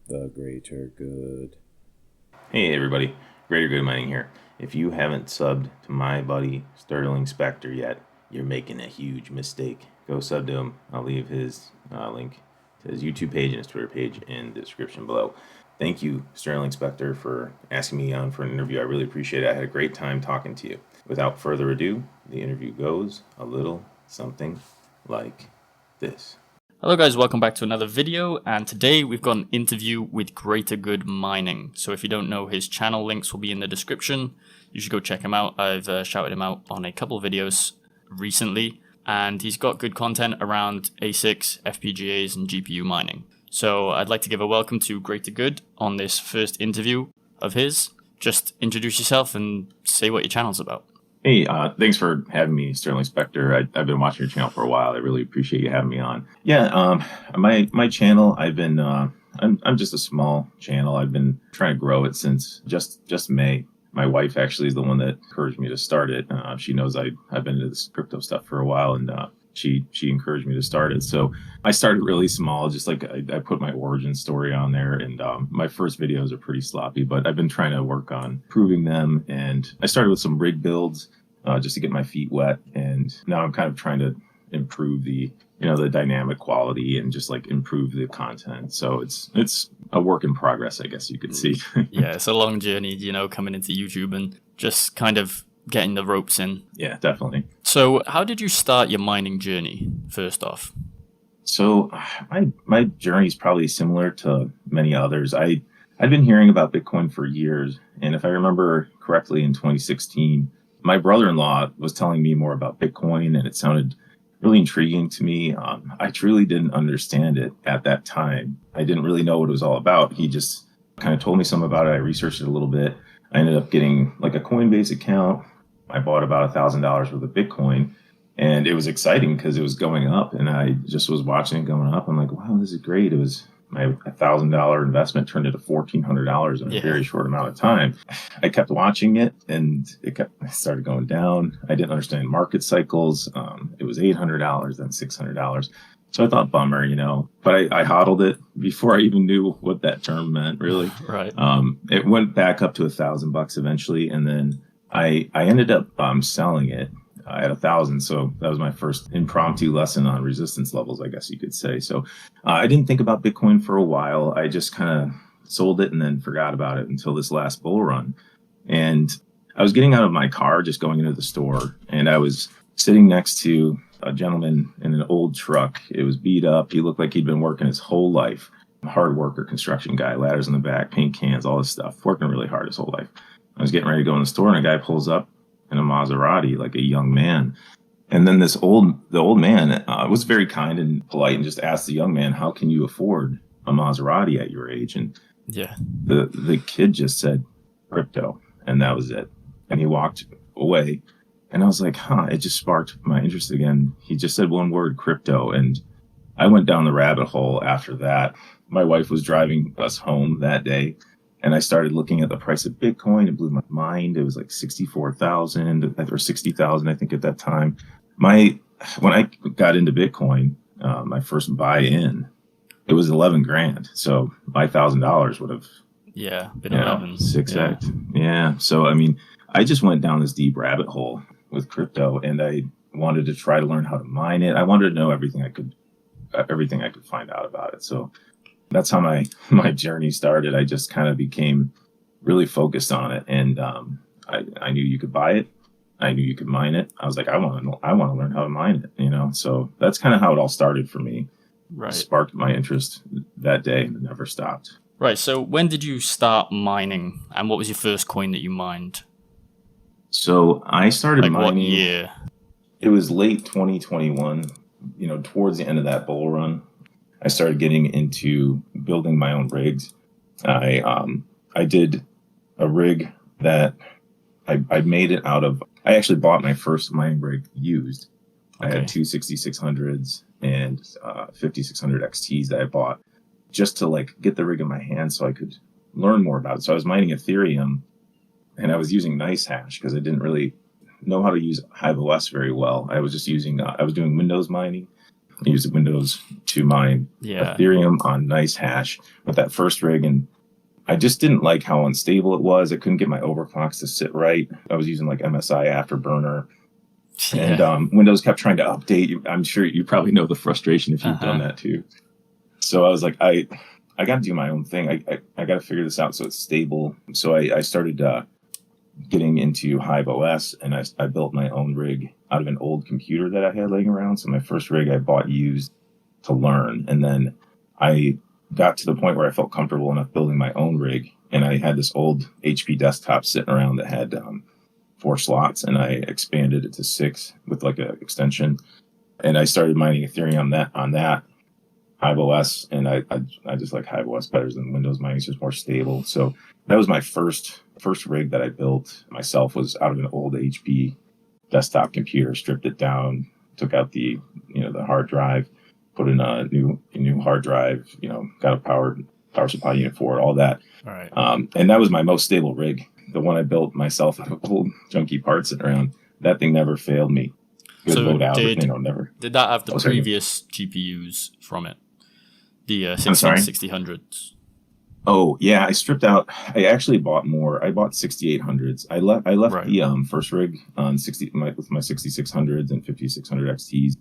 The greater good. Hey everybody, Greater Good Mining here. If you haven't subbed to my buddy Sterling Specter yet, you're making a huge mistake. Go sub to him. I'll leave his link to his YouTube page and his Twitter page in the description below. Thank you, Sterling Specter, for asking me on for an interview. I really appreciate it. I had a great time talking to you. Without further ado, the interview goes a little something like this. Hello guys, welcome back to another video, and today we've got an interview with Greater Good Mining. So if you don't know, his channel links will be in the description. You should go check him out. I've shouted him out on a couple of videos recently, and he's got good content around ASICs, FPGAs, and GPU mining. So I'd like to give a welcome to Greater Good on this first interview of his. Just introduce yourself and say what your channel's about. Hey, thanks for having me, Sterling Specter. I've been watching your channel for a while. I really appreciate you having me on. Yeah, my channel, I'm just a small channel. I've been trying to grow it since just May. My wife actually is the one that encouraged me to start it. She knows I've been into this crypto stuff for a while, and she encouraged me to start it. So I started really small, just like I put my origin story on there, and my first videos are pretty sloppy, but I've been trying to work on improving them. And I started with some rig builds just to get my feet wet, and now I'm kind of trying to improve the dynamic quality and just like improve the content. So it's a work in progress, I guess you could see. Yeah, it's a long journey, coming into YouTube and just kind of getting the ropes in. Yeah, definitely. So how did you start your mining journey, first off? So my journey is probably similar to many others. I'd been hearing about Bitcoin for years, and if I remember correctly, in 2016, my brother-in-law was telling me more about Bitcoin, and it sounded really intriguing to me. I truly didn't understand it at that time. I didn't really know what it was all about. He just kind of told me some about it. I researched it a little bit. I ended up getting like a Coinbase account. I bought about $1,000 worth of Bitcoin, and it was exciting because it was going up, and I just was watching it going up. I'm like, wow, this is great. It was my $1,000 investment turned into $1,400 in a very short amount of time. I kept watching it, and it started going down. I didn't understand market cycles. It was $800, then $600. So I thought, bummer, but I hodled it before I even knew what that term meant, really. Right. It went back up to $1,000 eventually, and then I ended up selling it at 1,000. So that was my first impromptu lesson on resistance levels, I guess you could say. So I didn't think about Bitcoin for a while. I just kind of sold it and then forgot about it until this last bull run. And I was getting out of my car, just going into the store, and I was sitting next to a gentleman in an old truck. It was beat up. He looked like he'd been working his whole life. Hard worker, construction guy, ladders in the back, paint cans, all this stuff, working really hard his whole life. I was getting ready to go in the store, and a guy pulls up in a Maserati, like a young man. And then the old man was very kind and polite and just asked the young man, how can you afford a Maserati at your age? And yeah, the kid just said crypto, and that was it. And he walked away, and I was like, it just sparked my interest again. He just said one word, crypto. And I went down the rabbit hole after that. My wife was driving us home that day, and I started looking at the price of Bitcoin. It blew my mind. It was like 64,000 or 60,000, I think, at that time. When I got into Bitcoin, my first buy-in, it was 11 grand. So my $1,000 would have been 11. 6x. Yeah. So I mean, I just went down this deep rabbit hole with crypto, and I wanted to try to learn how to mine it. I wanted to know everything I could find out about it. So that's how my journey started. I just kind of became really focused on it, and I knew you could buy it. I knew you could mine it. I was like, I want to learn how to mine it. So that's kind of how it all started for me. Right. It sparked my interest that day, and it never stopped. Right. So when did you start mining, and what was your first coin that you mined? So I started like mining. What year? It was late 2021. Towards the end of that bull run, I started getting into building my own rigs. I did a rig that I made it out of. I actually bought my first mining rig used. Okay. I had two 6600s and 5600 XTs that I bought just to like get the rig in my hand so I could learn more about it. So I was mining Ethereum, and I was using NiceHash because I didn't really know how to use HiveOS very well. I was just using I was doing Windows mining I used Windows to mine Ethereum on nice hash with that first rig, and I just didn't like how unstable it was. I couldn't get my overclocks to sit right. I was using like MSI Afterburner, and Windows kept trying to update. I'm sure you probably know the frustration if you've done that too. So I was like, I got to do my own thing. I got to figure this out so it's stable. So I started getting into Hive OS, and I built my own rig out of an old computer that I had laying around. So my first rig I bought used to learn, and then I got to the point where I felt comfortable enough building my own rig, and I had this old HP desktop sitting around that had 4 slots, and I expanded it to 6 with like an extension, and I started mining Ethereum on that Hive OS, and I just like Hive OS better than Windows mining. It's just more stable. So that was my first rig that I built myself, was out of an old HP desktop computer, stripped it down, took out the hard drive, put in a new hard drive, got a power supply unit for it, all that. All right. And that was my most stable rig. The one I built myself out of old junky parts sitting around. That thing never failed me. Good load out, never. Did that have the previous GPUs from it? The 1600s. Oh yeah, I stripped out. I actually bought more. I bought 6800s. I left the first rig on with my 6600s and 5600 XTs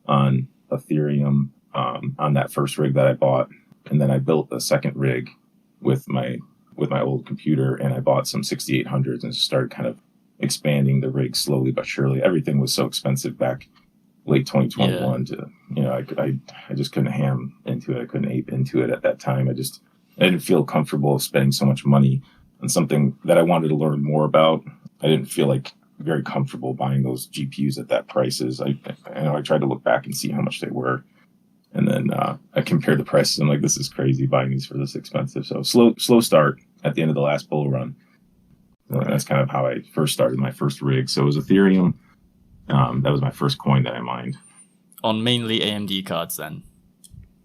on Ethereum on that first rig that I bought, and then I built a second rig with my old computer, and I bought some 6800s and started kind of expanding the rig slowly but surely. Everything was so expensive back late 2021 to I just couldn't ham into it. I couldn't ape into it at that time. I didn't feel comfortable spending so much money on something that I wanted to learn more about. I didn't feel like very comfortable buying those GPUs at that prices. I tried to look back and see how much they were, and then I compared the prices. I'm like, this is crazy buying these for this expensive. So slow start at the end of the last bull run. And that's kind of how I first started my first rig. So it was Ethereum. That was my first coin that I mined. On mainly AMD cards then?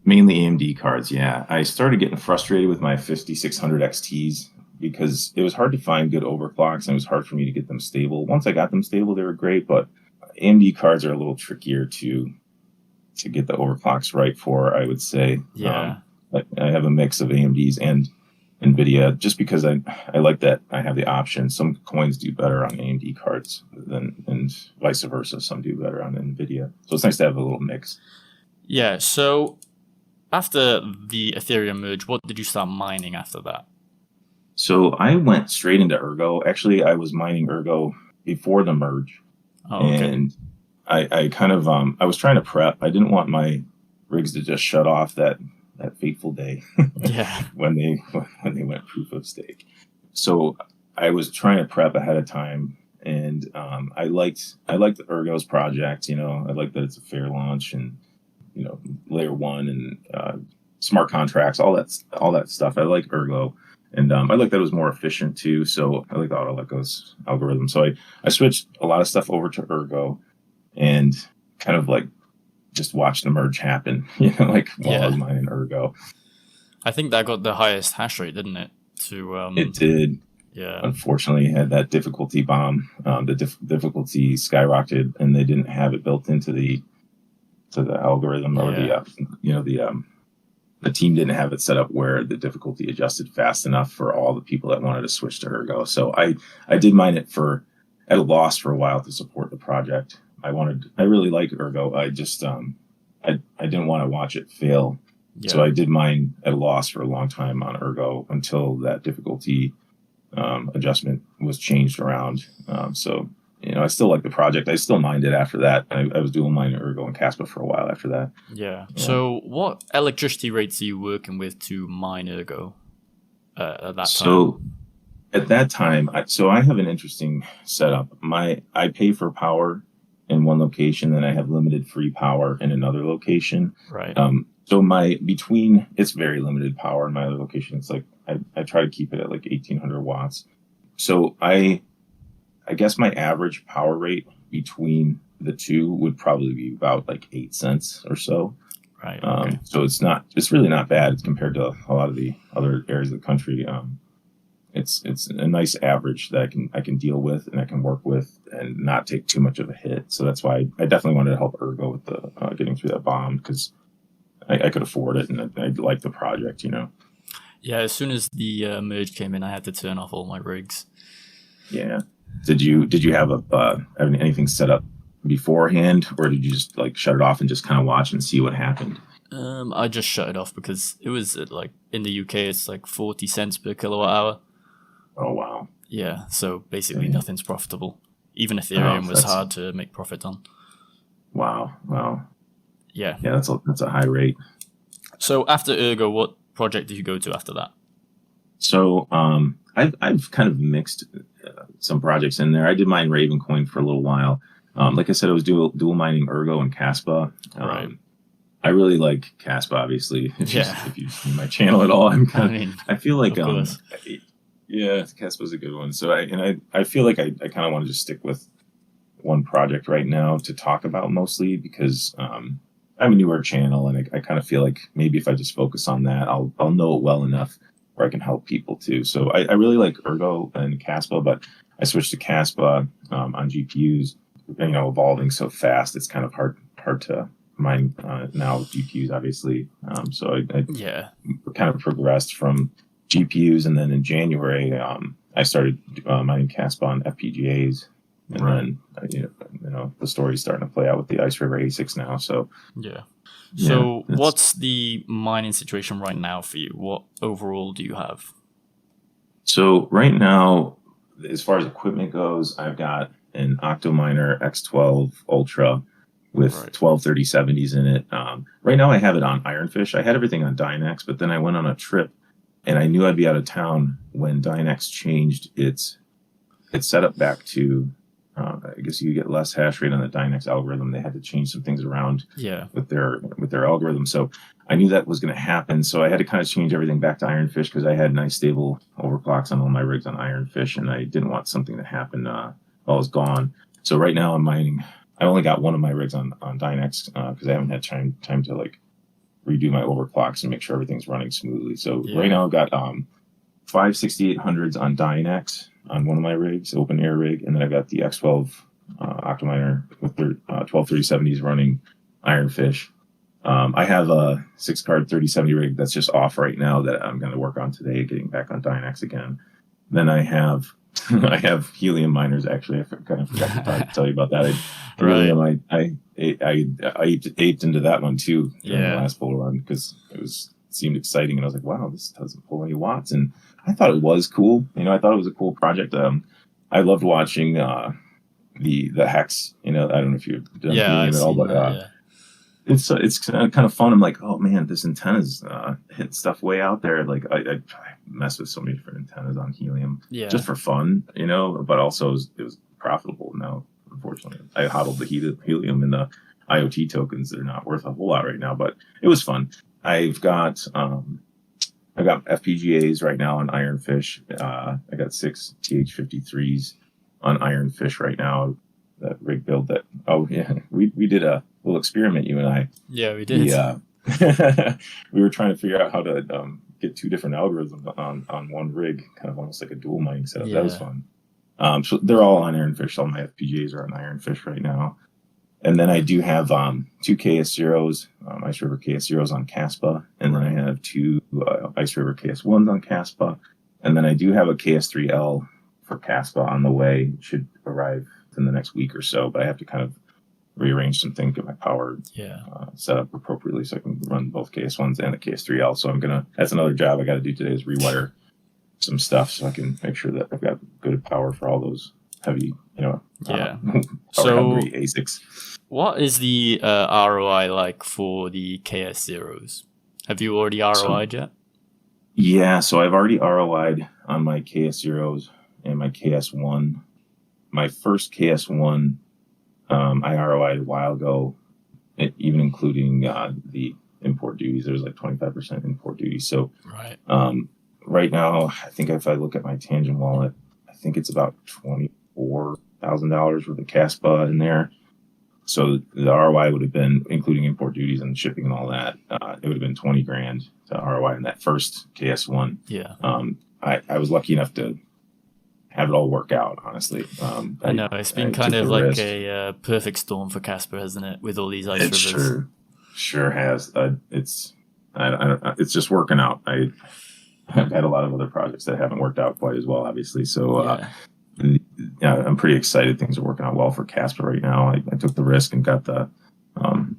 Mainly AMD cards, yeah. I started getting frustrated with my 5600 XTs because it was hard to find good overclocks, and it was hard for me to get them stable. Once I got them stable, they were great, but AMD cards are a little trickier to get the overclocks right for, I would say. Yeah. I have a mix of AMDs and NVIDIA just because I like that I have the option. Some coins do better on AMD cards and vice versa. Some do better on NVIDIA. So it's nice to have a little mix. Yeah, so after the Ethereum merge, what did you start mining after that? So I went straight into Ergo. Actually, I was mining Ergo before the merge. Oh, okay. And I kind of, I was trying to prep. I didn't want my rigs to just shut off that fateful day when they went proof of stake. So I was trying to prep ahead of time, and I liked Ergo's project. I like that it's a fair launch, and layer 1 and smart contracts, all that stuff. I like Ergo, and I like that it was more efficient too. So I like the AutoLeco's algorithm. So I switched a lot of stuff over to Ergo, and kind of like just watch the merge happen, while I was mining Ergo. I think that got the highest hash rate, didn't it? It did. Yeah. Unfortunately, it had that difficulty bomb. The difficulty skyrocketed, and they didn't have it built into the algorithm, or the team didn't have it set up where the difficulty adjusted fast enough for all the people that wanted to switch to Ergo. So I did mine it at a loss for a while to support the project. I really like Ergo. I just I didn't want to watch it fail. Yeah. So I did mine at a loss for a long time on Ergo until that difficulty adjustment was changed around. So I still like the project. I still mined it after that. I was dual mining Ergo and Kaspa for a while after that. Yeah. So what electricity rates are you working with to mine Ergo at that time? So at that time, I have an interesting setup. I pay for power in one location, then I have limited free power in another location. Right. So it's very limited power in my other location. It's like I try to keep it at like 1800 watts. So I guess my average power rate between the two would probably be about like 8 cents or so. Right. Okay. So it's really not bad compared to a lot of the other areas of the country. it's a nice average that I can deal with and I can work with and not take too much of a hit. So that's why I definitely wanted to help Ergo with the getting through that bomb, because I could afford it and I like the project, you know. Yeah, as soon as the merge came in, I had to turn off all my rigs. Yeah. Did you have anything set up beforehand, or did you just like shut it off and just kind of watch and see what happened? I just shut it off because it was like in the UK, it's like 40 cents per kilowatt hour. Oh wow. Yeah, so basically nothing's profitable. Even Ethereum was hard to make profit on. Wow. Yeah. Yeah, that's a high rate. So after Ergo, what project did you go to after that? So I've kind of mixed some projects in there. I did mine Ravencoin for a little while. Like I said, I was dual mining Ergo and Kaspa. Right. I really like Kaspa, obviously. If you see my channel at all, I feel like yeah, Kaspa's a good one. So I feel like I kind of want to just stick with one project right now to talk about mostly, because I'm a newer channel, and I kind of feel like maybe if I just focus on that, I'll know it well enough where I can help people too. So I really like Ergo and Kaspa, but I switched to Kaspa on GPUs. You know, evolving so fast, it's kind of hard to mine now with GPUs, obviously. So I kind of progressed from GPUs, and then in January I started mining Kaspa on FPGAs, and then you know the story's starting to play out with the IceRiver ASICs now. So so what's the mining situation right now for you? What overall do you have? So right now, as far as equipment goes, I've got an Octominer X12 Ultra with 12 3070s in it. Right now I have it on Ironfish. I had everything on Dynex, but then I went on a trip and I knew I'd be out of town when Dynex changed its setup back to, I guess you get less hash rate on the Dynex algorithm. They had to change some things around with their algorithm. So I knew that was going to happen. So I had to kind of change everything back to Ironfish, because I had nice stable overclocks on all my rigs on Ironfish, and I didn't want something to happen while I was gone. So right now I'm mining. I only got one of my rigs on Dynex because I haven't had time to like redo my overclocks and make sure everything's running smoothly. So right now I've got 5 6800s on Dynex on one of my rigs, open air rig, and then I've got the X12 Octominer with their 12 3070s running Ironfish. I have a 6-card 3070 rig that's just off right now that I'm going to work on today, getting back on Dynex again. Then I have helium miners. Actually, I kind of forgot to tell you about that. Helium, I aped into that one too during the last bull run, because it seemed exciting, and I was like, wow, this doesn't pull any watts, and I thought it was cool. You know, I thought it was a cool project. I loved watching the Hex. You know, I don't know if you've done helium at all, but it's kind of fun. I'm like, oh man, this antenna's hitting stuff way out there. Like I mess with so many different antennas on helium, just for fun, you know. But also it was profitable. Now, unfortunately, I hodled the helium in the IoT tokens. They're not worth a whole lot right now, but it was fun. I've got FPGAs right now on Ironfish. I got 6 TH53s on Ironfish right now. That rig build that. Oh yeah, we did a little experiment, you and I. Yeah, we did. We were trying to figure out how to get 2 different algorithms on one rig, kind of almost like a dual mining setup. That was fun. So they're all on Ironfish. All my FPGAs are on Ironfish right now. And then I do have 2 KS0s, IceRiver KS0s on Kaspa, and then I have 2 IceRiver KS1s on Kaspa, and then I do have a KS3L for Kaspa on the way. It should arrive in the next week or so, but I have to kind of rearrange some things, get my power set up appropriately so I can run both KS1s and the KS3L. So that's another job I got to do today, is rewire some stuff so I can make sure that I've got good power for all those heavy, so ASICs. What is the ROI like for the KS0s? Have you already ROI'd yet? Yeah, so I've already ROI'd on my KS0s and my KS1. My first KS1, I ROI'd a while ago, even including the import duties. There's like 25% import duty. So right now, I think if I look at my Tangent wallet, I think it's about $24,000 worth of Kaspa in there. So the ROI would have been, including import duties and shipping and all that, it would have been $20,000 to ROI in that first KS1. Yeah. I was lucky enough to have it all work out, honestly. I know, it's been kind of like a perfect storm for Kaspa, hasn't it, with all these ice rivers? It sure has. It's just working out. I've had a lot of other projects that haven't worked out quite as well, obviously. So I'm pretty excited. Things are working out well for Kaspa right now. I took the risk and got the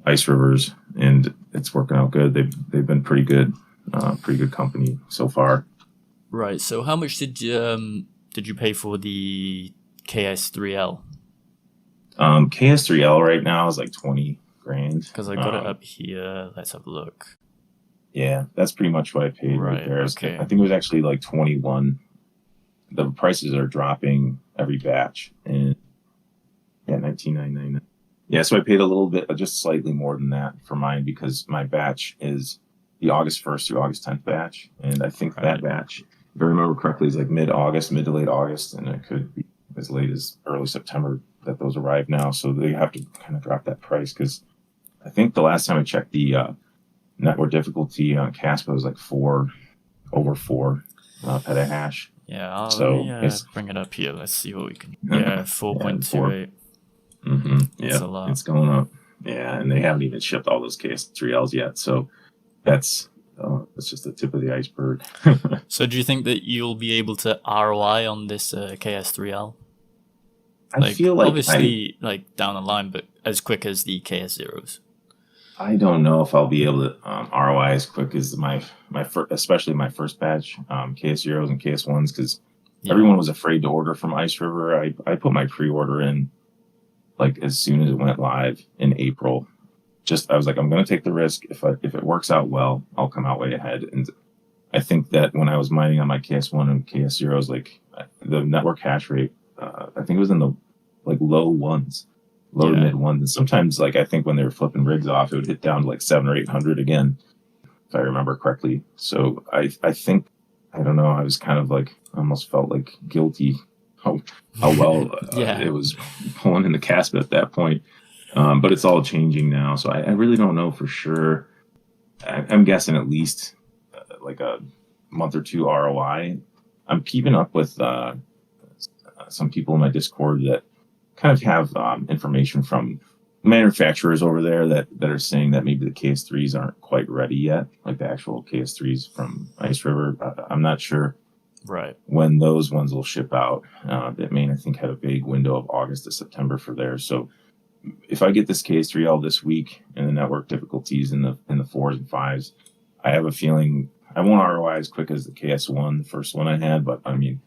ice rivers, and it's working out good. They've been pretty good company so far. Right. So how much did you pay for the KS3L? KS3L right now is like 20 grand. Because I got it up here. Let's have a look. Yeah, that's pretty much what I paid right there. Okay. I think it was actually like 21. The prices are dropping every batch, and yeah, $19.99. Yeah, so I paid a little bit, just slightly more than that for mine, because my batch is the August 1st through August 10th batch, and I think that batch, if I remember correctly, is like mid to late August, and it could be as late as early September that those arrive now. So they have to kind of drop that price, because I think the last time I checked, the network difficulty on Kaspa was like over 4 petahash. Yeah, so bring it up here. Let's see what we can. Yeah, 4.28. Yeah, a lot. It's going up. Yeah, and they haven't even shipped all those KS3Ls yet. So that's just the tip of the iceberg. So do you think that you'll be able to ROI on this KS3L? I feel like obviously like down the line, but as quick as the KS0s. I don't know if I'll be able to ROI as quick as especially my first batch, KS0s and KS1s, because everyone was afraid to order from IceRiver. I put my pre-order in like as soon as it went live in April. I was like, I'm going to take the risk. If it works out well, I'll come out way ahead. And I think that when I was mining on my KS1 and KS0s, like the network hash rate, I think it was in the like low to mid ones. And sometimes, like, I think when they were flipping rigs off, it would hit down to like 700 or 800 again, if I remember correctly. So I think, I don't know, I was kind of like, almost felt like guilty how well it was pulling in the Kaspa at that point. But it's all changing now. So I really don't know for sure. I'm guessing at least like a month or two ROI. I'm keeping up with some people in my Discord that kind of have information from manufacturers over there that are saying that maybe the KS3s aren't quite ready yet, like the actual KS3s from IceRiver. I'm not sure when those ones will ship out. That may, I think, have a big window of August to September for theirs. So if I get this KS3L this week and the network difficulties in the 4s and 5s, I have a feeling I won't ROI as quick as the KS1, the first one I had, but I mean,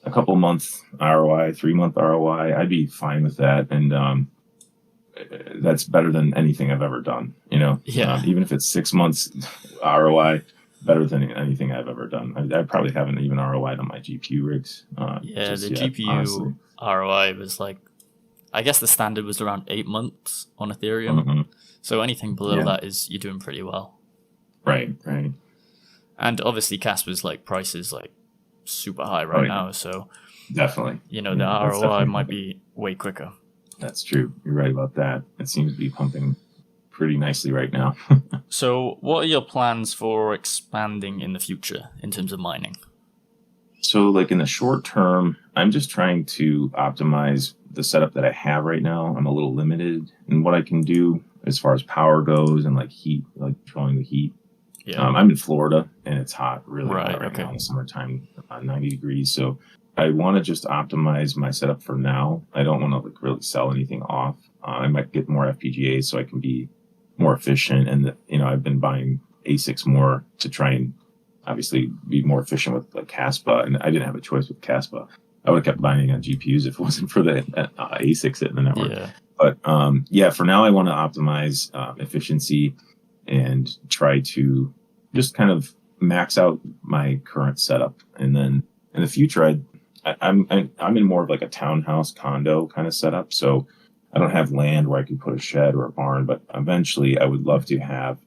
a couple month ROI, 3-month ROI, I'd be fine with that. And that's better than anything I've ever done, you know? Yeah. Even if it's 6 months ROI, better than anything I've ever done. I probably haven't even ROI'd on my GPU rigs. The GPU honestly. ROI was like, I guess the standard was around 8 months on Ethereum. Mm-hmm. So anything below that you're doing pretty well. Right. And obviously Kaspa's like prices like super high right now, so definitely, the ROI might be way quicker. That's true. You're right about that. It seems to be pumping pretty nicely right now. So what are your plans for expanding in the future in terms of mining? So like in the short term, I'm just trying to optimize the setup that I have right now. I'm a little limited in what I can do as far as power goes and like heat, like controlling the heat. Yeah. I'm in Florida and it's hot, really hot right now in the summertime, 90 degrees. So I want to just optimize my setup for now. I don't want to like really sell anything off. I might get more FPGAs so I can be more efficient. And, I've been buying ASICs more to try and obviously be more efficient with like Kaspa. And I didn't have a choice with Kaspa. I would have kept buying on GPUs if it wasn't for the ASICs in the network. Yeah. But for now I want to optimize efficiency and try to just kind of max out my current setup. And then in the future, I'm in more of like a townhouse condo kind of setup. So I don't have land where I can put a shed or a barn, but eventually I would love to have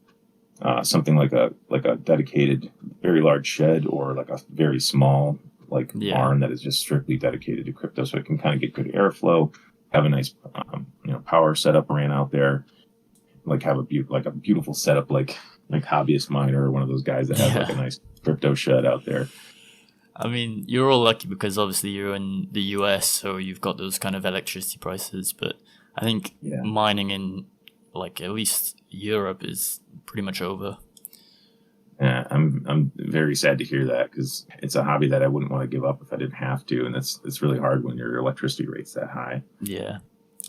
something like a dedicated, very large shed or like a very small barn that is just strictly dedicated to crypto. So it can kind of get good airflow, have a nice power setup ran out there. Like have a beautiful setup, like hobbyist miner or one of those guys that have like a nice crypto shed out there. I mean, you're all lucky because obviously you're in the US, so you've got those kind of electricity prices. But I think mining in like at least Europe is pretty much over. Yeah, I'm very sad to hear that because it's a hobby that I wouldn't want to give up if I didn't have to, and it's really hard when your electricity rate's that high. Yeah,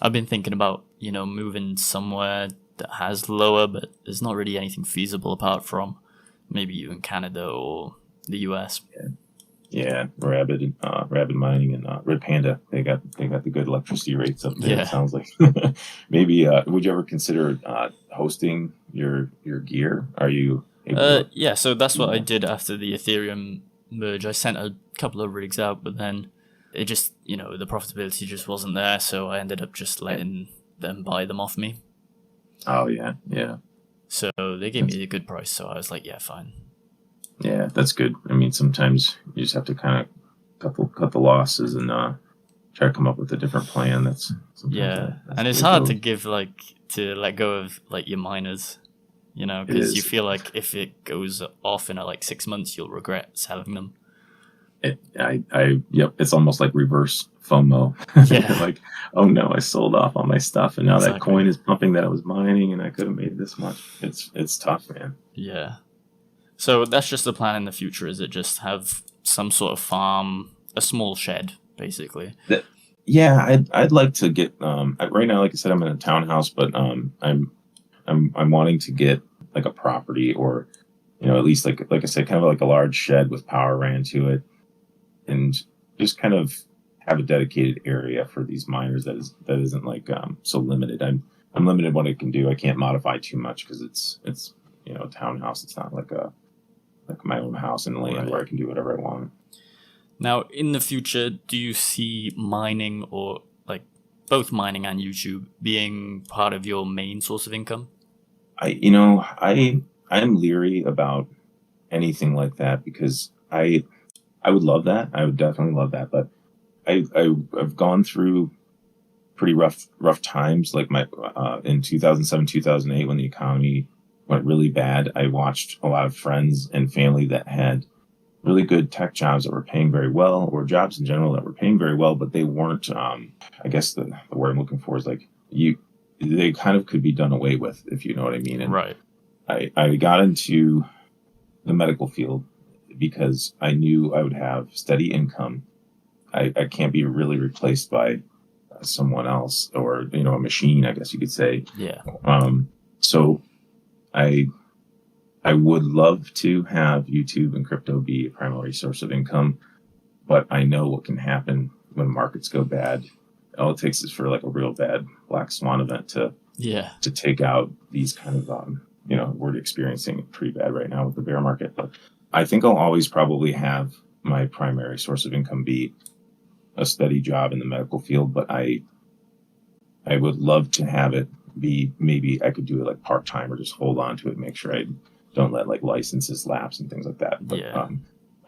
I've been thinking about moving somewhere that has lower, but there's not really anything feasible apart from maybe even Canada or the US. Yeah, Rabbit Mining and Red Panda, they got the good electricity rates up there. Yeah. It sounds like. Maybe would you ever consider hosting your gear? Are you able to? Yeah, so that's what I did after the Ethereum merge. I sent a couple of rigs out, but then it just the profitability just wasn't there, so I ended up just letting them buy them off me. Oh yeah. So they gave me a good price, so I was like, yeah, fine. Yeah, that's good. I mean, sometimes you just have to kind of cut the losses and try to come up with a different plan. That's and it's hard to let go of like your miners, because you feel like if it goes off in like 6 months, you'll regret selling them. It's almost like reverse FOMO. Yeah. Like, oh no, I sold off all my stuff, and now that coin is pumping that I was mining, and I could have made this much. It's tough, man. Yeah. So that's just the plan in the future. Is it just have some sort of farm, a small shed, basically? Yeah, I'd like to get. Right now, like I said, I'm in a townhouse, but I'm wanting to get like a property, or at least like I said, kind of like a large shed with power ran to it, and just kind of have a dedicated area for these miners that isn't like so limited. I'm limited what I can do. I can't modify too much because it's a townhouse. It's not like my own house and land where I can do whatever I want. Now, in the future, do you see mining or like both mining and YouTube being part of your main source of income? I'm leery about anything like that because I would love that. I would definitely love that, but I've gone through pretty rough times. Like in 2007, 2008, when the economy went really bad, I watched a lot of friends and family that had really good tech jobs that were paying very well, or jobs in general that were paying very well, but they weren't. I guess the word I'm looking for is like they kind of could be done away with, if you know what I mean. And right. I got into the medical field because I knew I would have steady income. I can't be really replaced by someone else or, a machine, I guess you could say. Yeah. So I would love to have YouTube and crypto be a primary source of income, but I know what can happen when markets go bad. All it takes is for like a real bad black swan event to take out these kind of, we're experiencing it pretty bad right now with the bear market. But I think I'll always probably have my primary source of income be a steady job in the medical field, but I would love to have it be, maybe I could do it like part-time or just hold on to it, make sure I don't let like licenses lapse and things like that. But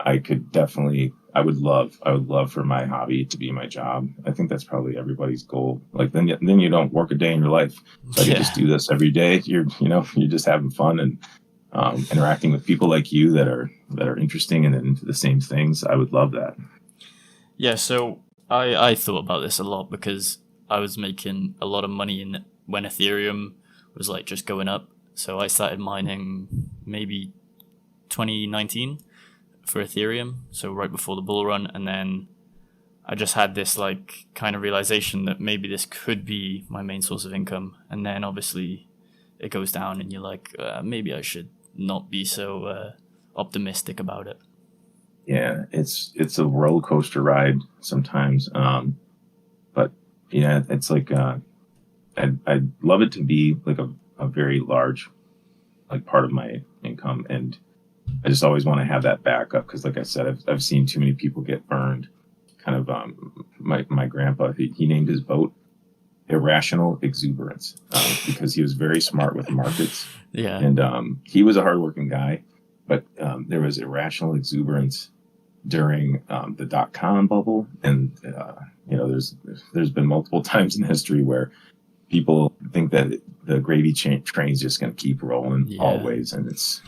I would love for my hobby to be my job. I think that's probably everybody's goal. Like then you don't work a day in your life. So you just do this every day. You're just having fun and interacting with people like you that are interesting and into the same things. I would love that. Yeah, so I thought about this a lot because I was making a lot of money when Ethereum was like just going up. So I started mining maybe 2019 for Ethereum, so right before the bull run, and then I just had this like kind of realization that maybe this could be my main source of income, and then obviously it goes down and you're like, maybe I should not be so optimistic about it. Yeah, it's a roller coaster ride sometimes, but yeah, it's like I'd love it to be like a very large like part of my income, and I just always want to have that backup because, like I said, I've seen too many people get burned. Kind of, my grandpa, he named his boat Irrational Exuberance because he was very smart with markets. Yeah, and he was a hardworking guy, but there was irrational exuberance during the .com bubble, and there's been multiple times in history where people think that the gravy train's just going to keep rolling always, and it's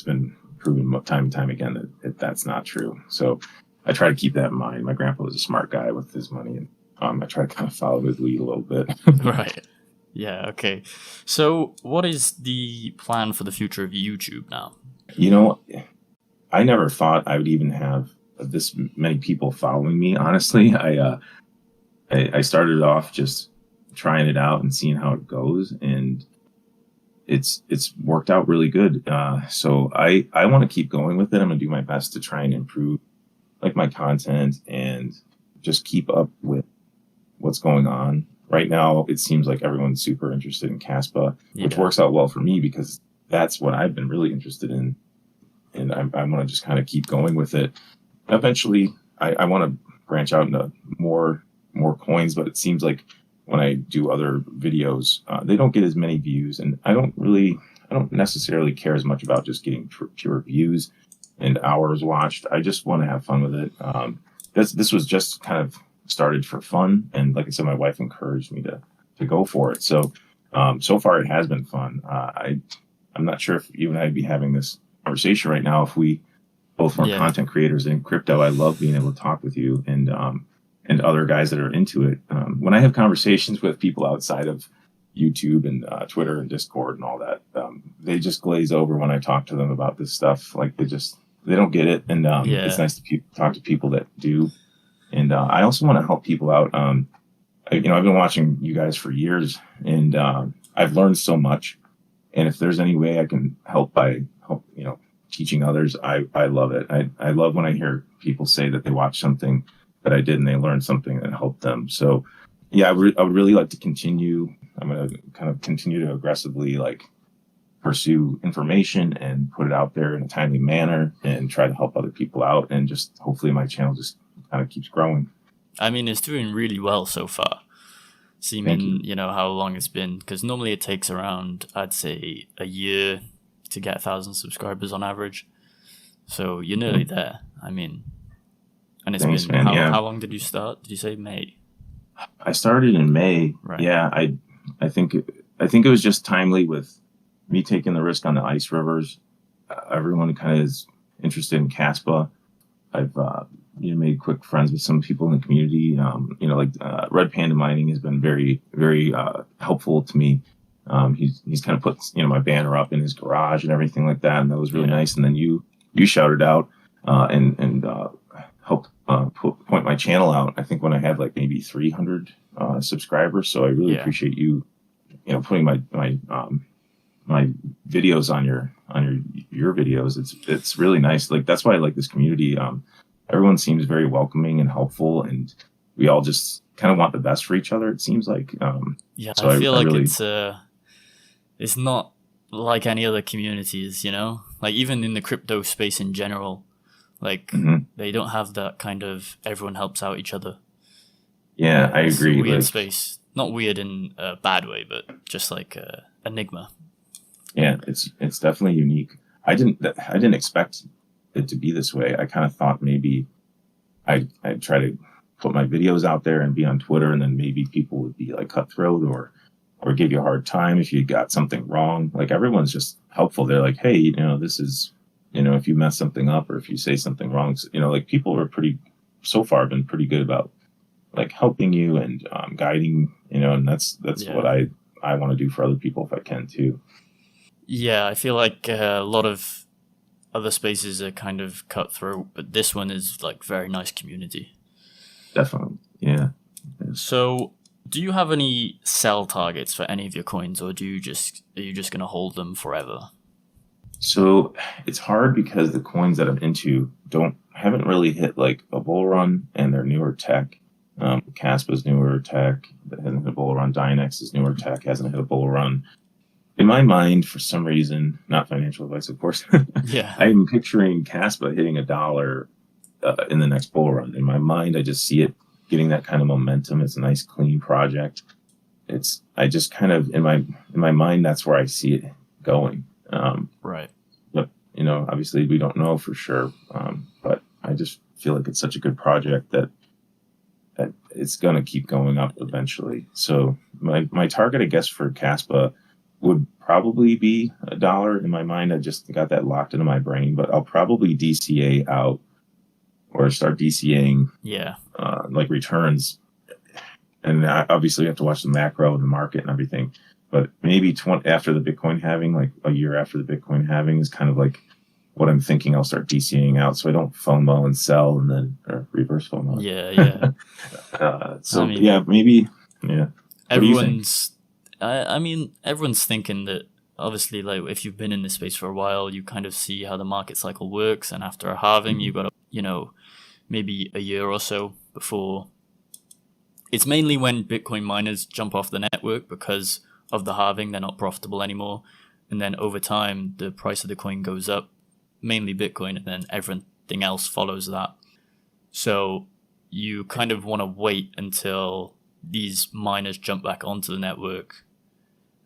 been proven time and time again that that's not true. So I try to keep that in mind. My grandpa was a smart guy with his money, and I try to kind of follow his lead a little bit. Right. Yeah, okay. So what is the plan for the future of YouTube now? You know, I never thought I would even have this many people following me. Honestly, I started off just trying it out and seeing how it goes, and it's worked out really good. So I want to keep going with it. I'm gonna do my best to try and improve like my content and just keep up with what's going on. Right now, it seems like everyone's super interested in Kaspa, which works out well for me because that's what I've been really interested in. And I want to just kind of keep going with it. Eventually, I want to branch out into more coins, but it seems like when I do other videos, they don't get as many views, and I don't necessarily care as much about just getting pure views and hours watched. I just want to have fun with it. This was just kind of started for fun, and like I said, my wife encouraged me to go for it. So so far it has been fun. I'm not sure if you and I'd be having this conversation right now if we both weren't content creators in crypto. I love being able to talk with you and other guys that are into it. When I have conversations with people outside of YouTube and Twitter and Discord and all that, they just glaze over when I talk to them about this stuff. Like they don't get it, and it's nice to talk to people that do. And I also want to help people out. I've been watching you guys for years, and I've learned so much. And if there's any way I can help teaching others, I love it. I love when I hear people say that they watched something that I did and they learned something that helped them. So yeah, I would really like to continue. I'm going to kind of continue to aggressively pursue information and put it out there in a timely manner and try to help other people out. And just hopefully my channel just kind of keeps growing. I mean, it's doing really well so far. Seeming, how long it's been, because normally it takes around, I'd say, a year to get 1,000 subscribers on average. So you're nearly there. I mean, and it's Thanks, been, man. how long did you start? Did you say May? I started in May. Right. Yeah, I think it was just timely with me taking the risk on the ice rivers. Everyone kind of is interested in Kaspa. I've made quick friends with some people in the community. Red Panda Mining has been very, very helpful to me. He's kind of put my banner up in his garage and everything like that, and that was really nice. And then you shouted out and helped point my channel out. I think when I had maybe 300 subscribers. So I really appreciate you putting my videos on your videos. It's really nice. That's why I like this community. Everyone seems very welcoming and helpful, and we all just kind of want the best for each other. It seems like. So I feel like it's not like any other communities, like even in the crypto space in general, they don't have that kind of everyone helps out each other. Yeah, I agree. It's a weird space, not weird in a bad way, but just enigma. Yeah, it's definitely unique. I didn't expect it to be this way. I kind of thought maybe I'd try to put my videos out there and be on Twitter, and then maybe people would be cutthroat or give you a hard time if you got something wrong. Everyone's just helpful. They're like, hey, this is, if you mess something up or if you say something wrong, people are so far been pretty good about helping you and guiding, and that's what I want to do for other people if I can too. Yeah, I feel like a lot of other spaces are kind of cutthroat, but this one is very nice community. Definitely, yeah. So, do you have any sell targets for any of your coins, or are you just going to hold them forever? So it's hard because the coins that I'm into haven't really hit a bull run, and they're newer tech. Kaspa's newer tech that hasn't hit a bull run. Dynex is newer tech, hasn't hit a bull run. In my mind, for some reason, not financial advice, of course, I'm picturing Kaspa hitting $1 in the next bull run. In my mind, I just see it getting that kind of momentum. It's a nice, clean project. I just kind of in my mind, that's where I see it going. Right. But obviously, we don't know for sure. But I just feel like it's such a good project that it's going to keep going up eventually. So my target, I guess, for Kaspa would probably be $1 in my mind. I just got that locked into my brain, but I'll probably DCA out or start DCAing like returns. And obviously we have to watch the macro and the market and everything. But maybe after the Bitcoin halving, like a year after the Bitcoin halving, is kind of like what I'm thinking. I'll start DCAing out so I don't FOMO and sell and then or reverse FOMO. Maybe. Yeah. Everyone's thinking that obviously, like, if you've been in this space for a while, you kind of see how the market cycle works. And after a halving, you've got maybe a year or so before. It's mainly when Bitcoin miners jump off the network because of the halving, they're not profitable anymore. And then over time, the price of the coin goes up, mainly Bitcoin, and then everything else follows that. So you kind of want to wait until these miners jump back onto the network.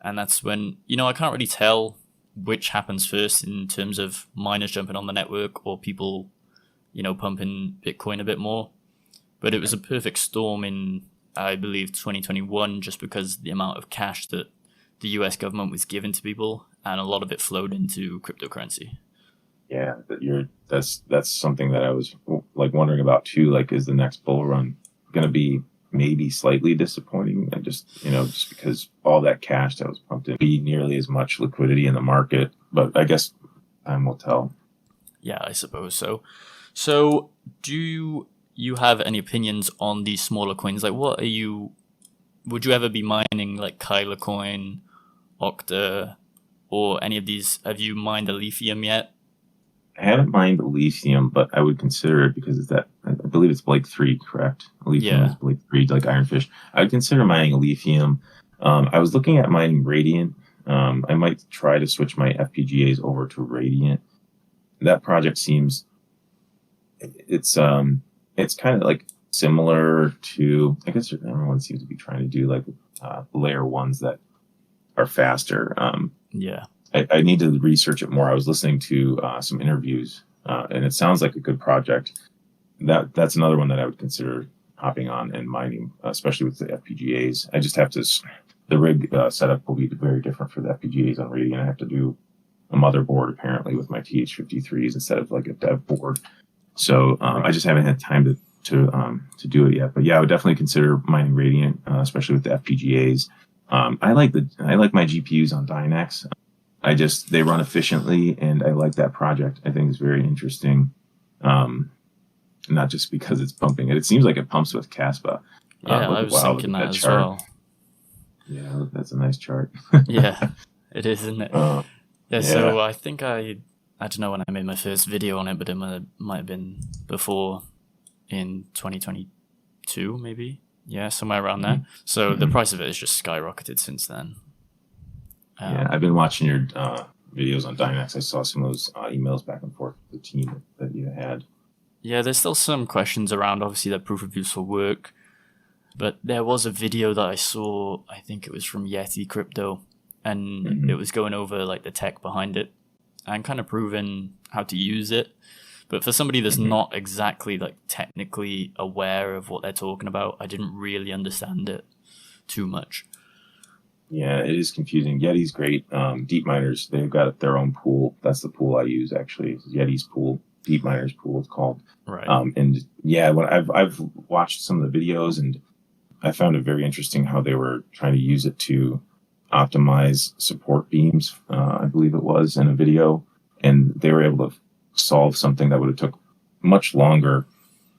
And that's when, I can't really tell which happens first in terms of miners jumping on the network or people, pumping Bitcoin a bit more. But it was a perfect storm in, I believe, 2021, just because the amount of cash that the US government was giving to people, and a lot of it flowed into cryptocurrency. Yeah, that's something that I was like wondering about too. Like, is the next bull run going to be maybe slightly disappointing? And just because all that cash that was pumped in, be nearly as much liquidity in the market. But I guess time will tell. Yeah, I suppose so. So do you have any opinions on these smaller coins? Like, would you ever be mining like Kyler coin, Octa, or any of these? Have you mined a lithium yet? I haven't mined lithium, but I would consider it because I believe it's Blake 3, correct? Lithium is Blake 3, like Ironfish. I would consider mining a lithium. I was looking at mining Radiant. I might try to switch my FPGAs over to Radiant. That project seems it's kind of like similar to, I guess everyone seems to be trying to do like layer ones that are faster. I need to research it more. I was listening to some interviews, and it sounds like a good project. That's another one that I would consider hopping on and mining, especially with the FPGAs. I just have to, the rig setup will be very different for the FPGAs on Radiant. I have to do a motherboard apparently with my TH53s instead of like a dev board. So I just haven't had time to do it yet. But yeah, I would definitely consider mining Radiant, especially with the FPGAs. I like my GPUs on Dynex. They run efficiently, and I like that project. I think it's very interesting. Not just because it's pumping it. It seems like it pumps with Kaspa. Yeah, I was thinking that as well. Yeah, that's a nice chart. Yeah, it is, isn't it? So I think I don't know when I made my first video on it, but it might have been before in 2022, maybe. Yeah, somewhere around there. So the price of it has just skyrocketed since then. I've been watching your videos on Dynex. I saw some of those emails back and forth with the team that you had. Yeah, there's still some questions around, obviously, that proof of use will work. But there was a video that I saw, I think it was from Yeti Crypto, and it was going over like the tech behind it and kind of proving how to use it. But for somebody that's not exactly like technically aware of what they're talking about, I didn't really understand it too much. Yeah, it is confusing. Yeti's great. Deep miners, they've got their own pool. That's the pool I use actually. It's Yeti's pool, Deep Miners pool, it's called. Right. And yeah, when I've watched some of the videos, and I found it very interesting how they were trying to use it to optimize support beams. I believe it was in a video, and they were able to solve something that would have took much longer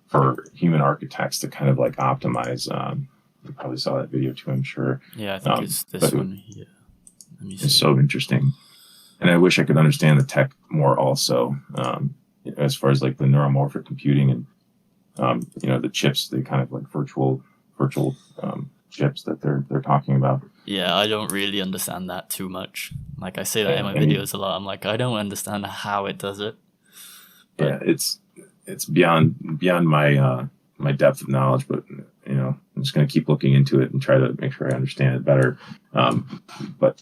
for human architects to kind of like optimize. You probably saw that video too, I'm sure. Yeah, I think it's this one here. It's so interesting. And I wish I could understand the tech more also, as far as like the neuromorphic computing and, the chips, they kind of like virtual chips that they're talking about. Yeah, I don't really understand that too much. Like I say that in my videos a lot. I'm like, I don't understand how it does it. But yeah, it's beyond my depth of knowledge, but I'm just going to keep looking into it and try to make sure I understand it better. But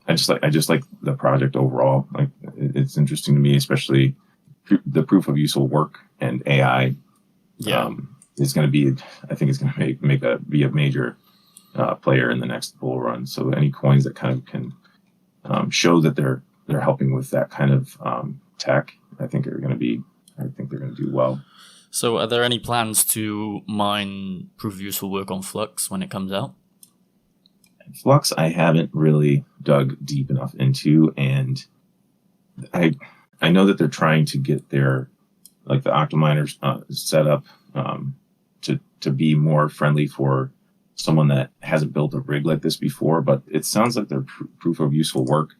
I just like the project overall. Like it's interesting to me, especially the proof of use will work, and AI. Yeah, is going to be. I think it's going to be a major player in the next bull run. So any coins that kind of can show that they're helping with that kind of tech, I think they're going to be do well. So are there any plans to mine proof of useful work on Flux when it comes out? Flux, I haven't really dug deep enough into, and I know that they're trying to get their, like the Octominers set up to be more friendly for someone that hasn't built a rig like this before. But it sounds like their proof of useful work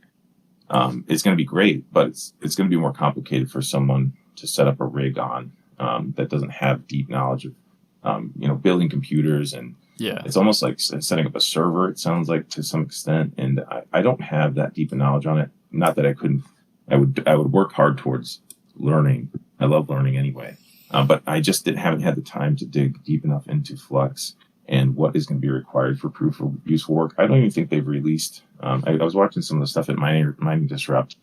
is going to be great, but it's going to be more complicated for someone to set up a rig on that doesn't have deep knowledge of building computers, and it's almost like setting up a server. It sounds like to some extent, and I don't have that deep of knowledge on it. Not that I couldn't. I would work hard towards learning. I love learning anyway, but I just haven't had the time to dig deep enough into Flux and what is going to be required for proof of useful work. I don't even think they've released. I was watching some of the stuff at Mining Disrupt.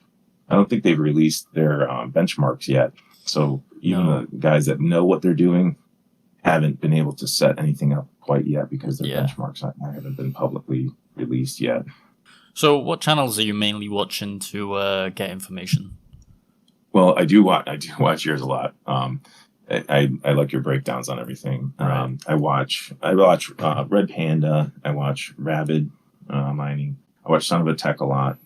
I don't think they've released their benchmarks yet. So even the guys that know what they're doing haven't been able to set anything up quite yet because their benchmarks haven't been publicly released yet. So what channels are you mainly watching to get information? Well, I do watch yours a lot. I like your breakdowns on everything. Right. I watch Red Panda. I watch Rabid Mining. I watch Son of a Tech a lot.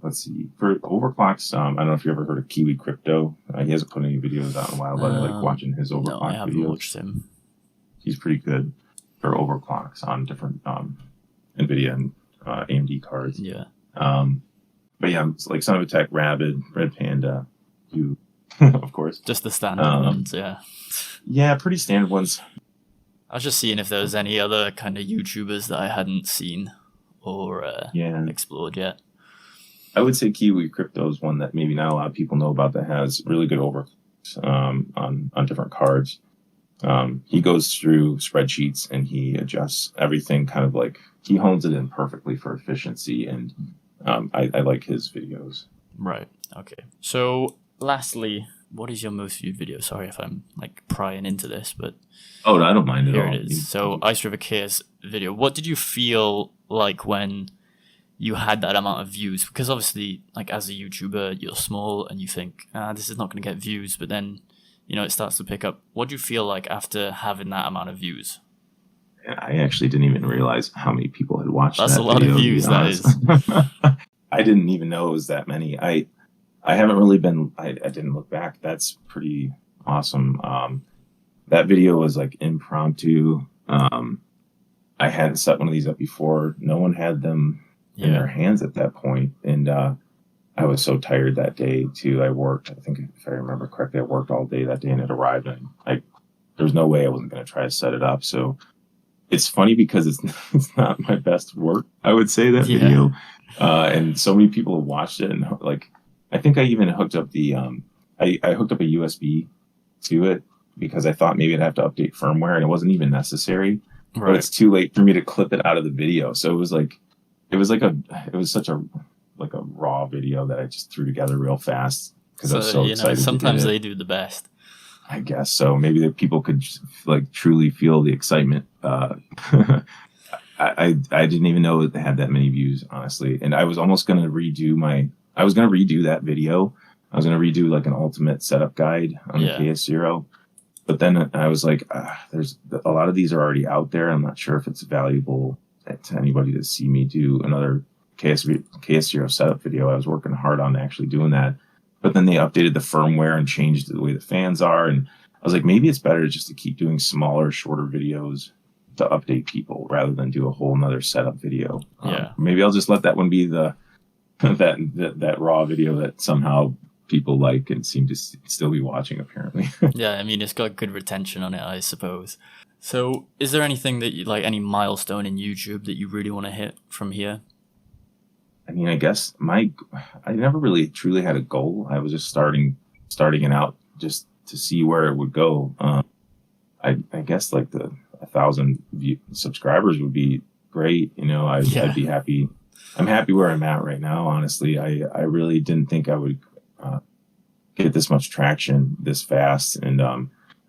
Let's see. For overclocks, I don't know if you ever heard of Kiwi Crypto. He hasn't put any videos out in a while, but I like watching his overclock videos. No, I haven't watched him. He's pretty good for overclocks on different NVIDIA and AMD cards. Yeah. But yeah, it's like Son of a Tech, Rabid, Red Panda, you, of course. Just the standard ones, yeah. Yeah, pretty standard ones. I was just seeing if there was any other kind of YouTubers that I hadn't seen or explored yet. I would say Kiwi Crypto is one that maybe not a lot of people know about that has really good overclocks on different cards. He goes through spreadsheets and he adjusts everything kind of like he hones it in perfectly for efficiency, and I like his videos. Right. Okay. So lastly, what is your most viewed video? Sorry if I'm like prying into this, but no, I don't mind at all. Here it is. So IceRiver KS video. What did you feel like when you had that amount of views? Because obviously, like as a YouTuber, you're small and you think, this is not going to get views, but then, it starts to pick up. What do you feel like after having that amount of views? I actually didn't even realize how many people had watched that video. That's a lot of views, that is. I didn't even know it was that many. I haven't really been, I didn't look back. That's pretty awesome. That video was like impromptu. I hadn't set one of these up before. No one had them in their hands at that point. And I was so tired that day too. I worked, I think if I remember correctly, I worked all day that day and it arrived, and there was no way I wasn't going to try to set it up. So it's funny because it's not my best work, I would say, that video. And so many people have watched it, and like, I think I even hooked up the, I hooked up a USB to it because I thought maybe I'd have to update firmware, and it wasn't even necessary. Right. But it's too late for me to clip it out of the video. So it was such a raw video that I just threw together real fast because I was so excited. Sometimes they do the best. I guess so. Maybe that people could like truly feel the excitement. I didn't even know they had that many views, honestly. And I was almost going to redo that video. I was going to redo like an ultimate setup guide on the KS0. But then I was like, there's a lot of these are already out there. I'm not sure if it's valuable to anybody to see me do another KS0 setup video. I was working hard on actually doing that. But then they updated the firmware and changed the way the fans are. And I was like, maybe it's better just to keep doing smaller, shorter videos to update people rather than do a whole nother setup video. Maybe I'll just let that one be that raw video that somehow people like and seem to still be watching, apparently. Yeah, I mean, it's got good retention on it, I suppose. So is there anything that you like, any milestone in YouTube that you really want to hit from here? I mean, I guess I never really truly had a goal. I was just starting it out just to see where it would go. I guess like 1,000 subscribers would be great. I'd be happy. I'm happy where I'm at right now. Honestly, I really didn't think I would get this much traction this fast. And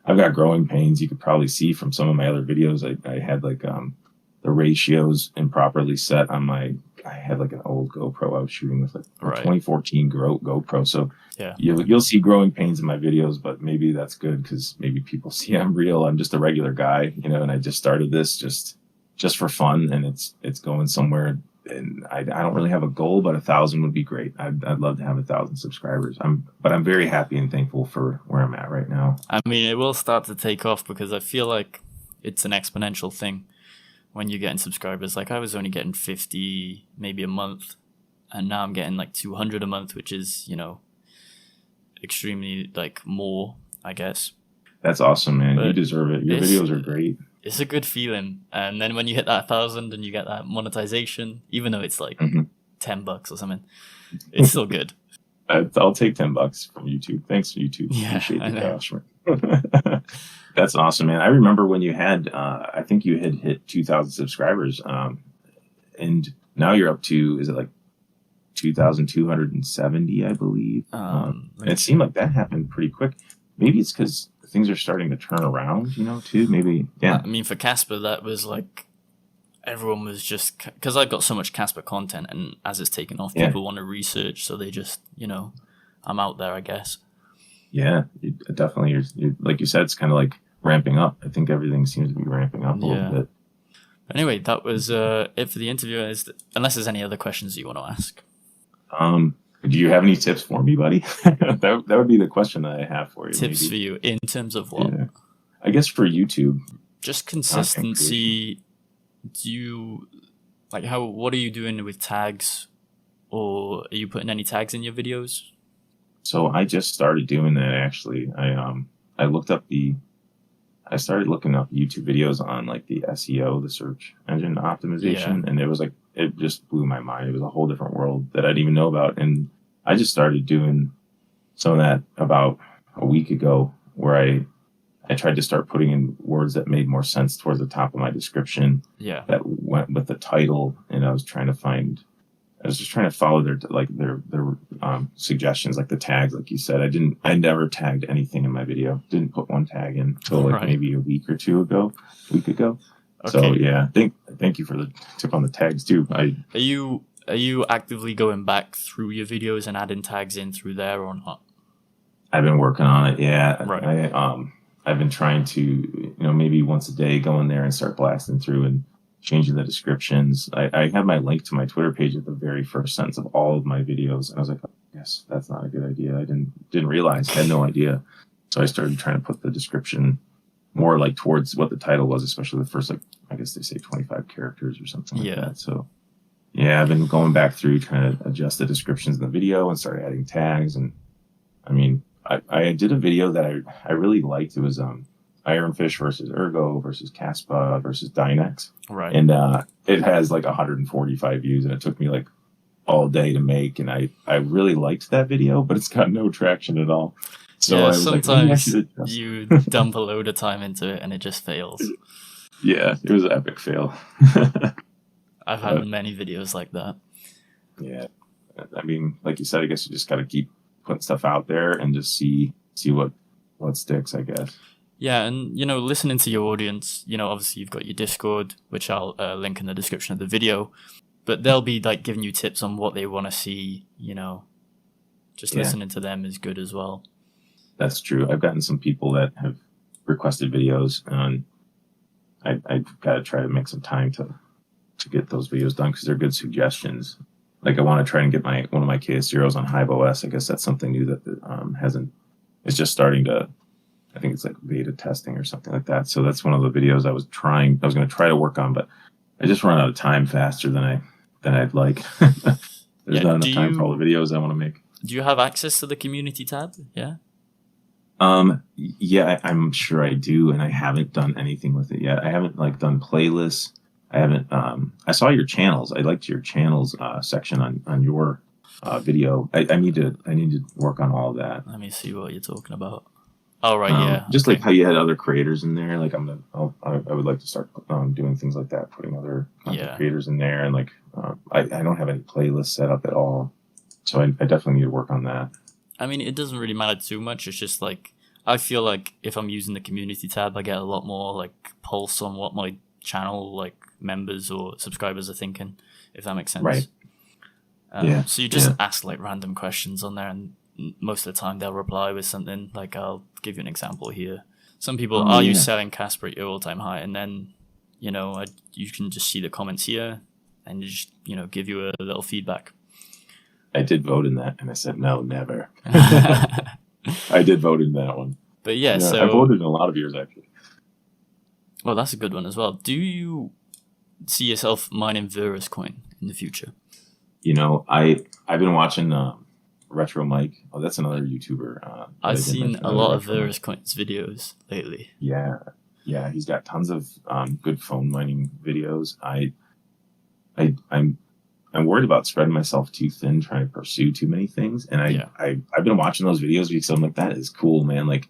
I've got growing pains. You could probably see from some of my other videos. I had like the ratios improperly set on my. I had like an old GoPro I was shooting with, like a Right. 2014 GoPro. So Yeah. you'll see growing pains in my videos, but maybe that's good because maybe people see I'm real. I'm just a regular guy, and I just started this just for fun, and it's going somewhere. And I don't really have a goal, but 1,000 would be great. I'd love to have 1,000 subscribers. But I'm very happy and thankful for where I'm at right now. I mean, it will start to take off because I feel like it's an exponential thing when you're getting subscribers. Like I was only getting 50 maybe a month, and now I'm getting like 200 a month, which is, extremely like more, I guess. That's awesome, man. But you deserve it. Your videos are great. It's a good feeling. And then when you hit that 1,000 and you get that monetization, even though it's like $10 or something, it's still good. I'll take $10 from YouTube. Thanks, YouTube. Yeah, Appreciate I the know. cash. That's awesome, man. I remember when you had, I think you had hit 2,000 subscribers, and now you're up to, is it like 2,270, I believe? And it seemed like that happened pretty quick. Maybe it's because things are starting to turn around, too. Maybe, yeah. I mean, for Kaspa, that was like, everyone was just, because I've got so much Kaspa content, and as it's taken off, people want to research, so they just, I'm out there, I guess. Yeah, definitely. You're, like you said, it's kind of like ramping up. I think everything seems to be ramping up a little bit. Anyway, that was it for the interview. Unless there's any other questions you want to ask. Do you have any tips for me, buddy? that would be the question that I have for you. Tips for you in terms of what? Yeah. I guess for YouTube. Just consistency. Do you what are you doing with tags, or are you putting any tags in your videos? So I just started doing that actually. I started looking up YouTube videos on like the SEO, the search engine optimization, and it just blew my mind. It was a whole different world that I didn't even know about, and I just started doing some of that about a week ago, where I tried to start putting in words that made more sense towards the top of my description. Yeah, that went with the title, and I was just trying to follow their suggestions, like the tags, like you said. I never tagged anything in my video. Didn't put one tag in until maybe a week ago. Okay. So yeah, thank you for the tip on the tags too. Are you actively going back through your videos and adding tags in through there or not? I've been working on it. Yeah. Right. I've been trying to, maybe once a day go in there and start blasting through and changing the descriptions. I have my link to my Twitter page at the very first sentence of all of my videos, and I was like, oh, yes, that's not a good idea. I didn't realize, had no idea. So I started trying to put the description more like towards what the title was, especially the first, like, I guess they say 25 characters or something like that. So yeah, I've been going back through trying to adjust the descriptions in the video and start adding tags. And I mean, I did a video that I really liked. It was Ironfish versus Ergo versus Kaspa versus Dynex. Right. And it has like 145 views, and it took me like all day to make. And I really liked that video, but it's got no traction at all. So I was sometimes you dump a load of time into it and it just fails. Yeah, it was an epic fail. I've had many videos like that. Yeah. I mean, like you said, I guess you just got to keep putting stuff out there and just see what sticks, I guess. Yeah, and listening to your audience, obviously you've got your Discord, which I'll link in the description of the video, but they'll be like giving you tips on what they want to see. Just listening to them is good as well. That's true. I've gotten some people that have requested videos, and I've got to try to make some time to get those videos done because they're good suggestions. Like I want to try and get one of my KS3Ls on Hive OS. I guess that's something new that it's just starting to. I think it's like beta testing or something like that. So that's one of the videos I was going to try to work on, but I just run out of time faster than I'd like. There's not enough time for all the videos I want to make. Do you have access to the community tab? Yeah. Yeah, I'm sure I do, and I haven't done anything with it yet. I haven't done playlists. I haven't. I saw your channels. I liked your channels section on your video. I need to work on all of that. Let me see what you're talking about. Oh, right, yeah. Just like how you had other creators in there. Like I would like to start doing things like that, putting other content creators in there. And I don't have any playlists set up at all. So I definitely need to work on that. I mean, it doesn't really matter too much. It's just I feel like if I'm using the community tab, I get a lot more pulse on what my channel members or subscribers are thinking, if that makes sense. Right. So you just ask like random questions on there, and most of the time they'll reply with something like, I'll give you an example here. Some people, are you selling Kaspa at your all-time high? And then, you can just see the comments here and just, give you a little feedback. I did vote in that, and I said, no, never. I did vote in that one. But yeah, so... I voted in a lot of yours, actually. Well, that's a good one as well. Do you see yourself mining Verus coin in the future? I've been watching Retro Mike. Oh, that's another YouTuber. I've seen a lot of Verus coins videos lately. Yeah, he's got tons of good phone mining videos. I'm worried about spreading myself too thin, trying to pursue too many things. And I've been watching those videos because I'm like, that is cool, man. Like,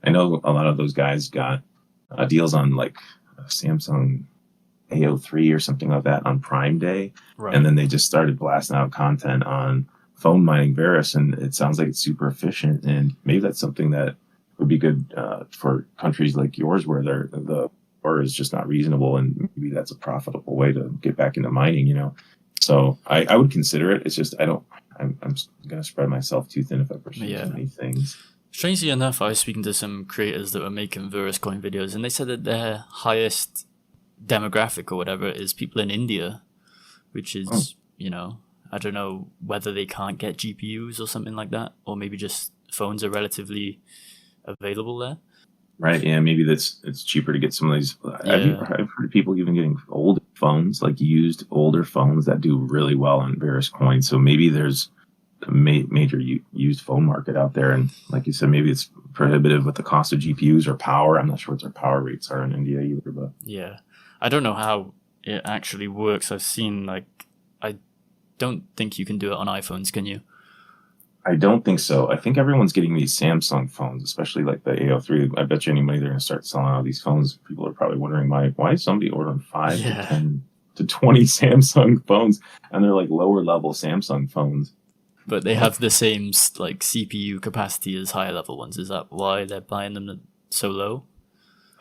I know a lot of those guys got deals on like Samsung AO3 or something like that on Prime Day. Right. And then they just started blasting out content on phone mining Verus, and it sounds like it's super efficient. And maybe that's something that would be good for countries like yours where the ore is just not reasonable, and maybe that's a profitable way to get back into mining, So I would consider it. It's just I'm going to spread myself too thin if I pursue too many things. Strangely enough, I was speaking to some creators that were making Verus coin videos, and they said that their highest demographic or whatever is people in India, which is, I don't know whether they can't get GPUs or something like that, or maybe just phones are relatively available there. Right, yeah, maybe it's cheaper to get some of these. I've heard of people even getting old phones, like used older phones that do really well on Verus coins. So maybe there's a major used phone market out there. And like you said, maybe it's prohibitive with the cost of GPUs or power. I'm not sure what their power rates are in India either. But yeah, I don't know how it actually works. I've seen I don't think you can do it on iPhones, can you? I don't think so. I think everyone's getting these Samsung phones, especially like the AO3. I bet you any money they're going to start selling out these phones. People are probably wondering why is somebody ordering 5 to 10 to 20 Samsung phones, and they're like lower level Samsung phones. But they have the same like CPU capacity as higher level ones. Is that why they're buying them so low?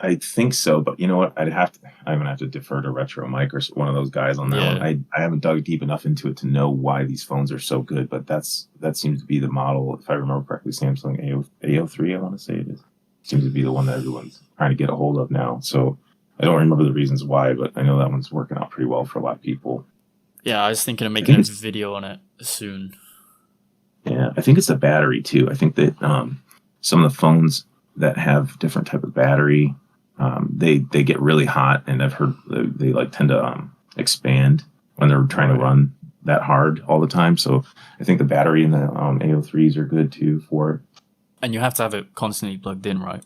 I think so, but you know what? I'm gonna have to defer to Retro Mike or one of those guys on that one. I haven't dug deep enough into it to know why these phones are so good, but that seems to be the model. If I remember correctly, Samsung AO3, I want to say it is, seems to be the one that everyone's trying to get a hold of now. So I don't remember the reasons why, but I know that one's working out pretty well for a lot of people. Yeah, I was thinking of making a video on it soon. Yeah, I think it's the battery too. I think that some of the phones that have different type of battery, they get really hot, and I've heard they like tend to expand when they're trying to run that hard all the time. So I think the battery in the AO3s are good too for it. And you have to have it constantly plugged in, right?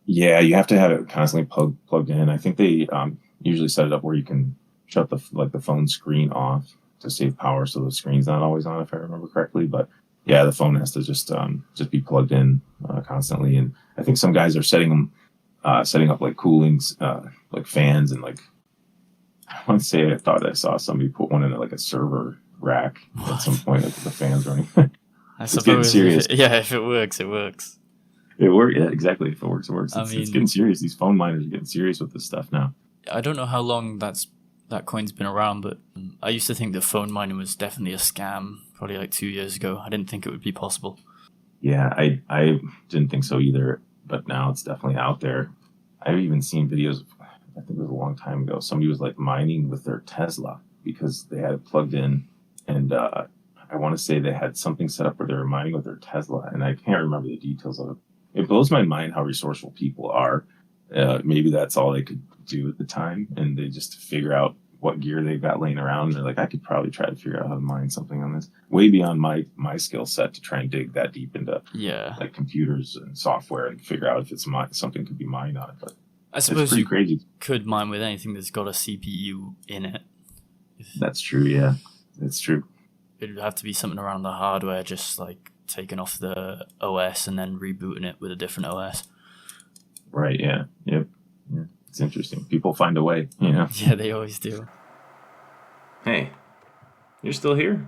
Yeah, you have to have it constantly plugged in. I think they usually set it up where you can shut the phone screen off to save power, so the screen's not always on, if I remember correctly. But yeah, the phone has to just be plugged in constantly. And I think some guys are setting up like coolings, like fans, and like I want to say I thought I saw somebody put one in like a server rack at some point. Like the fans running. It's getting serious. If it works, it works. It works. Yeah, exactly. If it works, it works. It's getting serious. These phone miners are getting serious with this stuff now. I don't know how long that coin's been around, but I used to think that phone mining was definitely a scam. Probably like 2 years ago. I didn't think it would be possible. Yeah, I didn't think so either. But now it's definitely out there. I've even seen videos. I think it was a long time ago. Somebody was like mining with their Tesla because they had it plugged in, and I want to say they had something set up where they were mining with their Tesla, and I can't remember the details of it. It blows my mind how resourceful people are. Maybe that's all they could do at the time, and they just figure out what gear they've got laying around. And they're like, I could probably try to figure out how to mine something on this. Way beyond my skill set to try and dig that deep into like computers and software and figure out if it's something could be mined on it. But I suppose you crazy. Could mine with anything that's got a CPU in it. That's true. Yeah, that's true. It would have to be something around the hardware, just like taking off the OS and then rebooting it with a different OS. Right. Yeah. Yep. Yeah. It's interesting. People find a way, Yeah, they always do. Hey, you're still here?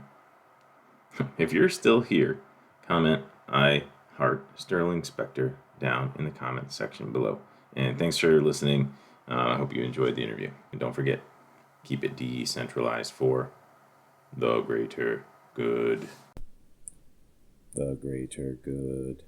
If you're still here, comment I heart Sterling Specter down in the comment section below. And thanks for listening. I hope you enjoyed the interview. And don't forget, keep it decentralized for the greater good. The greater good.